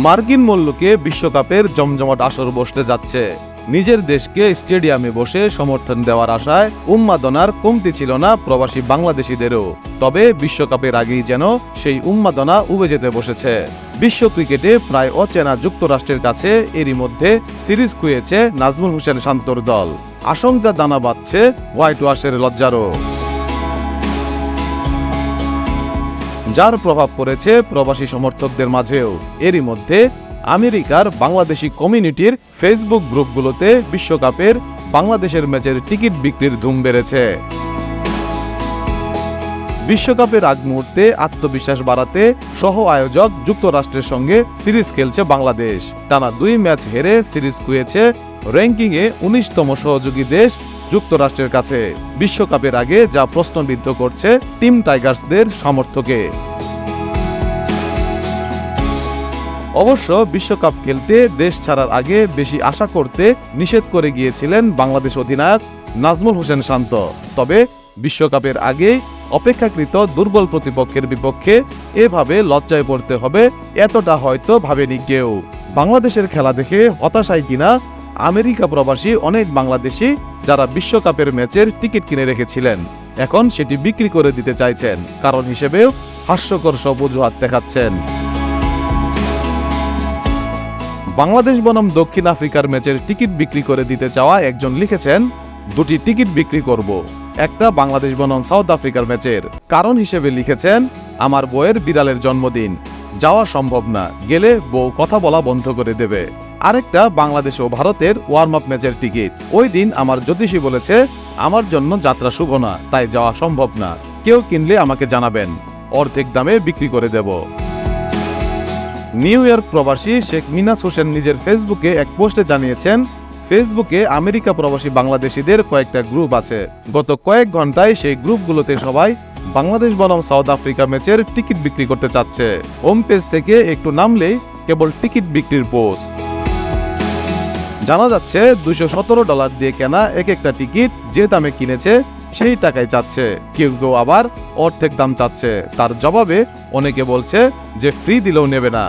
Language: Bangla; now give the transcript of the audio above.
মার্কিন মল্লকে বিশ্বকাপের জমজমাট আসর বসতে যাচ্ছে। নিজের দেশকে স্টেডিয়ামে বসে সমর্থন দেওয়ার আশায় উন্মাদনার কমতি ছিল না প্রবাসী বাংলাদেশিদেরও। তবে বিশ্বকাপের আগেই যেন সেই উন্মাদনা উবে যেতে বসেছে। বিশ্ব ক্রিকেটে প্রায় অচেনা যুক্তরাষ্ট্রের কাছে এরই মধ্যে সিরিজ খুঁয়েছে নাজমুল হোসেন শান্তর দল। আশঙ্কা দানা বাঁধছে হোয়াইট ওয়াশের লজ্জারও, যার প্রভাব পড়েছে প্রবাসী সমর্থকদের মাঝেও। এরই মধ্যে আমেরিকার বাংলাদেশি কমিউনিটির ফেসবুক গ্রুপগুলোতে বিশ্বকাপের বাংলাদেশের ম্যাচের টিকিট বিক্রির ধুম বেড়েছে। বিশ্বকাপের আগ মুহূর্তে আত্মবিশ্বাস বাড়াতে সহ আয়োজক যুক্তরাষ্ট্রের সঙ্গে সিরিজ খেলছে বাংলাদেশ। টানা 2 ম্যাচ হেরে সিরিজ খুঁয়েছে র্যাঙ্কিংয়ে 19তম সহযোগী দেশ যুক্তরাষ্ট্রের কাছে। বিশ্বকাপের আগে যা প্রশ্নবিদ্ধ করছে টিম টাইগার্সদের সমর্থকে। অবশ্য বিশ্বকাপ খেলতে দেশ ছাড়ার আগে বেশি আশা করতে নিষেধ করে গিয়েছিলেন বাংলাদেশ অধিনায়ক নাজমুল হোসেন শান্ত। তবে বিশ্বকাপের আগে অপেক্ষাকৃত দুর্বল প্রতিপক্ষের বিপক্ষে এভাবে লজ্জায় পড়তে হবে এতটা হয়তো ভাবেনি কেউ। বাংলাদেশের খেলা দেখে হতাশায় কিনা আমেরিকা প্রবাসী অনেক বাংলাদেশি, যারা বিশ্বকাপের ম্যাচের টিকিট কিনে রেখেছিলেন, এখন সেটি বিক্রি করে দিতে চাইছেন। কারণ হিসেবেও হাস্যকর সব অজুহাত দেখাচ্ছেন। বাংলাদেশ বনাম দক্ষিণ আফ্রিকার ম্যাচের টিকিট বিক্রি করে দিতে চাওয়া একজন লিখেছেন, 2টি টিকিট বিক্রি করব, একটা বাংলাদেশ বনাম সাউথ আফ্রিকার ম্যাচের। কারণ হিসেবে লিখেছেন, আমার বউয়ের বিড়ালের জন্মদিন, যাওয়া সম্ভব না, গেলে বউ কথা বলা বন্ধ করে দেবে। আরেকটা বাংলাদেশ ও ভারতের ওয়ার্ম আপ ম্যাচের টিকিট, ওই দিন আমার জ্যোতিষী বলেছে আমার জন্য যাত্রা শুভ না, তাই যাওয়া সম্ভব না, কেউ কিনলে আমাকে জানাবেন, অর্ধেক দামে বিক্রি করে দেব। নিউ ইয়র্ক প্রবাসী শেখ মিনাজ হোসেন নিজের ফেসবুকে এক পোস্টে জানিয়েছেন, ফেসবুকে আমেরিকা প্রবাসী বাংলাদেশিদের কয়েকটা গ্রুপ আছে। গত কয়েক ঘন্টায় সেই গ্রুপগুলোতে সবাই বাংলাদেশ বনাম সাউথ আফ্রিকা ম্যাচের টিকিট বিক্রি করতে চাচ্ছে। হোম পেজ থেকে একটু নামলেই কেবল টিকিট বিক্রির পোস্ট। জানা যাচ্ছে $217 দিয়ে কেনা এক একটা টিকিট যে দামে কিনেছে সেই টাকায় চাচ্ছে। কেউ কেউ আবার অর্ধেক দাম চাচ্ছে। তার জবাবে অনেকে বলছে যে ফ্রি দিলেও নেবে না।